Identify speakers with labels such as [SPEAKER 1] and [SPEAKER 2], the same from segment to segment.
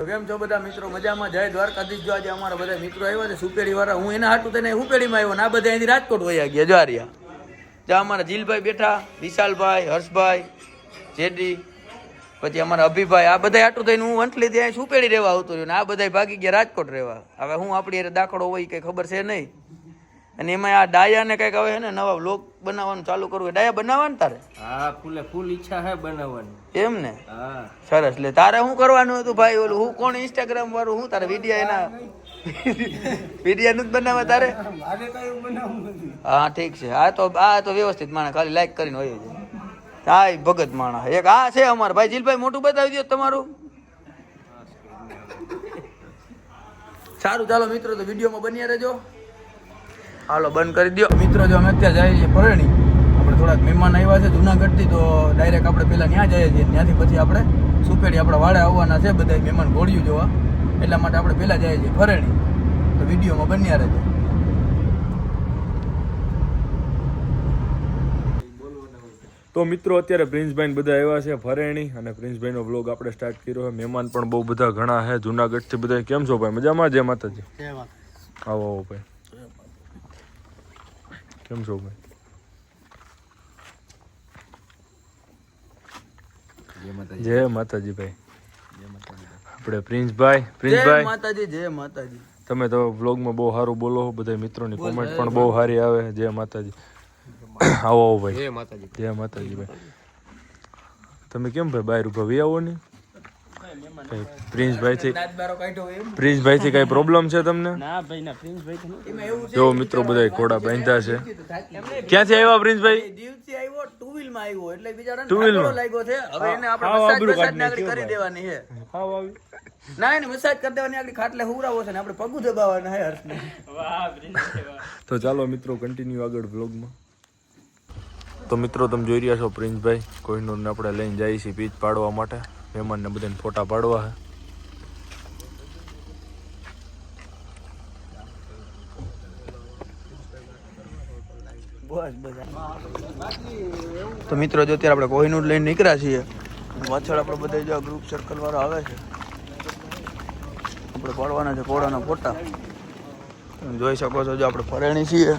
[SPEAKER 1] તો કેમ છો બધા મિત્રો? મજામાં? જય દ્વારકાધીશ. જો આજે અમારા બધા મિત્રો આવ્યા છે સુપેડી વાળા. હું એના હાટું થઈને સુપેડીમાં આવ્યો ને આ બધા અહીંથી રાજકોટ વયા ગયા. જ્વારિયા જ્યાં અમારા જીલભાઈ બેઠા, વિશાલભાઈ, હર્ષભાઈ, જેડી, પછી અમારા અભિભાઈ, આ બધા હાટું થઈને હું વંથલી ત્યાં સુપેડી રહેવા આવતો રહ્યો ને આ બધા ભાગી ગયા રાજકોટ રહેવા. હવે હું આપણી દાખલો હોય કંઈ ખબર છે નહીં. અને એમાં આ ડાયાને કંઈક હવે છે ને નવા વ્લોગ બનાવવાનું ચાલુ કરવું. ડાયા બનાવવાનું તારે?
[SPEAKER 2] હા, ફૂલ ઈચ્છા હે બનાવવાની.
[SPEAKER 1] એમ ને?
[SPEAKER 2] હા,
[SPEAKER 1] સરસ. લે તારે શું કરવાનું હતું ભાઈ? ઓલું હું કોણ ઇન્સ્ટાગ્રામ વાળું હું તારે વિડીયો એના વિડીયો નું જ બનાવવા તારે? હા ઠીક છે. આ તો વ્યવસ્થિત માણસ ખાલી લાઈક કરીને હોય છે. હા ભગત માણસ એક આ છે અમારા ભાઈ જીલભાઈ. મોટું બતાવી દો તમારું. સારું ચાલો મિત્રો, તો વિડીયોમાં બન્યા રહેજો. હાલો બંધ કરી દો મિત્રો. જો અમે અત્યારે જઈએ છીએ પરણી. આપણે થોડાક મહેમાન આવ્યા છે જુનાગઢથી, તો ડાયરેક્ટ આપણે પહેલાં ત્યાં જઈએ છીએ. ત્યાંથી પછી આપણે સુપેડી આપણા વાડે આવવાના છે બધા મહેમાન ઘોડિયું જોવા. એટલા માટે આપણે પહેલાં જઈએ છીએ ફરણી. તો વિડીયોમાં બન્યા રહેજો.
[SPEAKER 3] તો મિત્રો અત્યારે પ્રિન્સભાઈ બધા આવ્યા છે ફરેણી અને પ્રિન્સભાઈનો વ્લોગ આપણે સ્ટાર્ટ કર્યો છે. મહેમાન પણ બહુ બધા ઘણા છે જુનાગઢથી બધા. કેમ છો ભાઈ? મજામાં? જય માતાજી. આવો આવો ભાઈ. કેમ છો ભાઈ? જય માતાજી ભાઈ. આપણે પ્રિન્સભાઈ
[SPEAKER 1] માતાજી. જય માતાજી.
[SPEAKER 3] તમે તો વ્લોગમાં બહુ સારું બોલો. બધા મિત્રોની કોમેન્ટ પણ બહુ સારી આવે. જય માતાજી. આવો આવો ભાઈ. જય માતાજી. જય માતાજી ભાઈ. તમે કેમ ભાઈ બહાર ઉભા વી આવો ને? પ્રિન્સભાઈ થી કઈ પ્રોબ્લેમ છે તમને? જો મિત્રો બધા ઘોડા બાંધ્યા છે. ક્યાંથી આવ્યા પ્રિન્સભાઈ?
[SPEAKER 1] દિવસથી આવ્યો, ટુ વ્હીલ માં આવ્યો. એટલે બિચારાને ઠાકોરો લાગ્યો છે. હવે એને આપણે મસાજ નાગરી કરી દેવાની છે. ના એને મસાજ કરી દેવાની. આગળ ખાટલે હુરાવો છે ને આપણે પગું દબાવવાના હે હર્ષને.
[SPEAKER 3] તો ચાલો મિત્રો કન્ટિન્યુ આગળ વ્લોગમાં. તો મિત્રો તમે જોઈ રહ્યા છો પ્રિન્સભાઈ કોહિનૂરને આપણે લઈને જઈએ છીએ પીચ પાડવા માટે. મહેમાનને બધાને ફોટા પાડવા છે.
[SPEAKER 1] તો મિત્રો જો અત્યારે આપણે કોહિનૂર લઈને નીકળ્યા છીએ. પાછળ આપણે બધા જો ગ્રુપ સર્કલ વાળા આવે છે. આપણે પાડવાના છે ઘોડાના ફોટા. તમે જોઈ શકો છો. જો આપણે ફરેણી છીએ.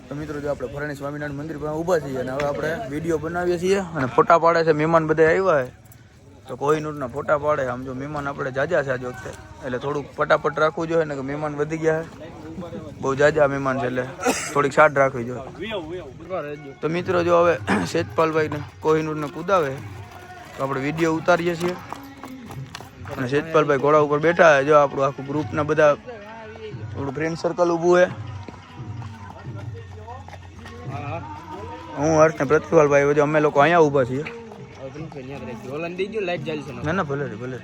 [SPEAKER 1] તો મિત્રો જો આપણે ફરેણી સ્વામિનારાયણ મંદિર પર ઊભા છીએ અને હવે આપણે વિડીયો બનાવીએ છીએ અને ફોટા પાડે છે. મહેમાન બધા આવ્યા છે તો કોહિનૂરના ફોટા પાડે. આમ જો મહેમાન આપણે જાજા છે આજ વખતે, એટલે થોડુંક ફટાફટ રાખવું જોઈએ ને કે મહેમાન વધી ગયા છે. બહુ જાજા મહેમાન છે એટલે થોડીક સાટ રાખવી જોઈએ. તો મિત્રો જો હવે સેજપાલભાઈને કોહિનૂરને કુદાવે તો આપણે વિડીયો ઉતારીએ છીએ. અને સેજપાલભાઈ ઘોડા ઉપર બેઠા છે. જો આપણું આખું ગ્રુપના બધા આપણું ફ્રેન્ડ સર્કલ ઊભું છે. હું હર્ષ ને પૃથ્વીલાલભાઈ અમે લોકો અહીંયા ઊભા છીએ. ના ના ભલે ભલે.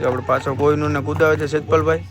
[SPEAKER 1] આપણે પાછળ કોહિનૂરને કુદાવે છે સેજપાલભાઈ.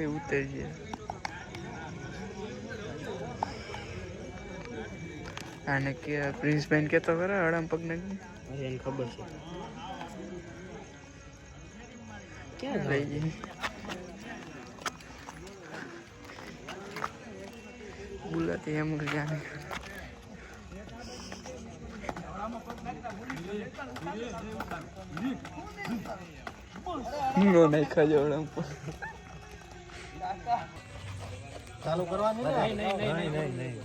[SPEAKER 1] ઉતરી ગયા. આને કે પ્રિન્સભાઈ કેતો ખરા હડામ પગ નાખી. એને ખબર છે ક્યાં લઈ જઈ. बुलाते हैं मुझे जाने नो नहीं खा जाओ
[SPEAKER 4] ચાલુ કરવાની ને
[SPEAKER 2] નહીં.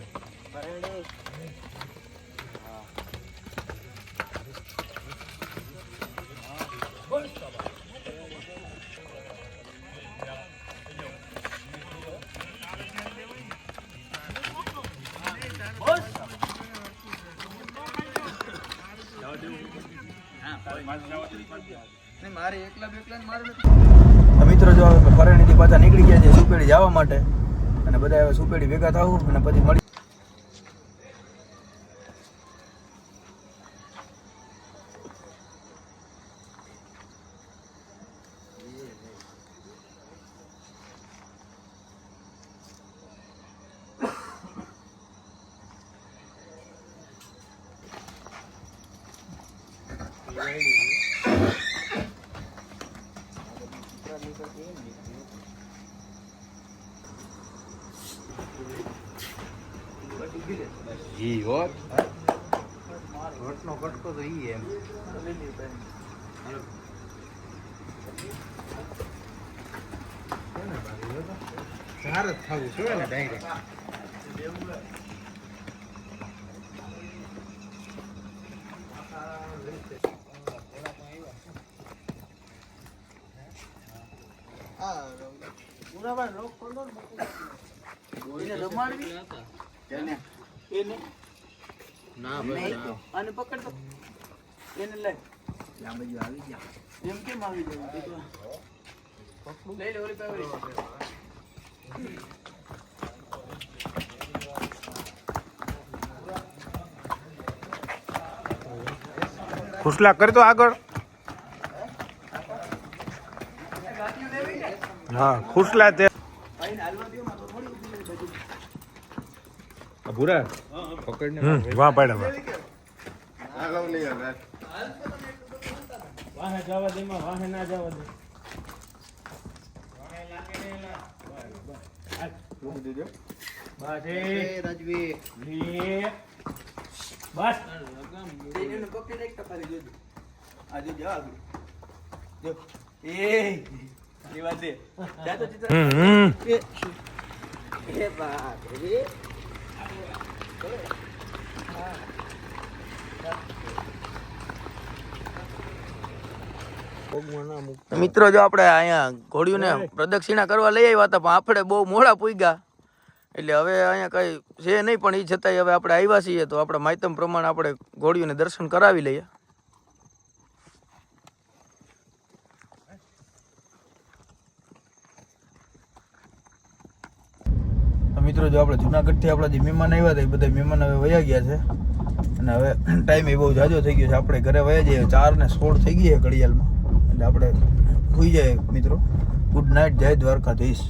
[SPEAKER 1] મિત્રો જો હવે ફરેણીથી પાછા નીકળી ગયા છે સુપેડી જવા માટે અને બધા હવે સુપેડી ભેગા થવું અને પછી મળી
[SPEAKER 2] જી હોત રોટનો કટકો તો ઈ એમ સાર જ થવું છે ને ડાયરેક્ટ ના બસ
[SPEAKER 1] અને પકડ તો એને લઈ આ બાજુ આવી ગયા એમ કેમ આવી જાય લઈ લે ઓલી પાવડી
[SPEAKER 4] ખુશલા કરી તો આગળ હા ખુશલા તે
[SPEAKER 3] ભૂરા પકડને
[SPEAKER 4] વાહ પાડે વાહ
[SPEAKER 2] વાહે જવા દે માં વાહે ના જવા દે રાજવી બસ
[SPEAKER 1] એને પકડી એક ટપારી જોજો આજે જા જો એ વાત દે જા તો ચિત્ર એ બાપ રે મિત્રો જો આપણે અહીંયા ઘોડીઓને પ્રદક્ષિણા કરવા લઈ આવ્યા હતા પણ આપણે બહુ મોડા પૂગ્યા એટલે હવે અહીંયા કઈ છે નહીં પણ એ છતાંય હવે આપણે આવ્યા છીએ તો આપણે માહિતમ પ્રમાણે આપણે ઘોડીઓને દર્શન કરાવી લઈએ મિત્રો જો આપણે જુનાગઢથી આપણા જે મહેમાન આવ્યા હતા એ બધા મહેમાન હવે વયા ગયા છે અને હવે ટાઈમ એ બહુ જાજો થઈ ગયો છે આપણે ઘરે વયા જઈએ 4:16 થઈ ગઈ છે ઘડિયાળમાં એટલે આપણે સુઈ જાય મિત્રો ગુડ નાઇટ જય દ્વારકાધીશ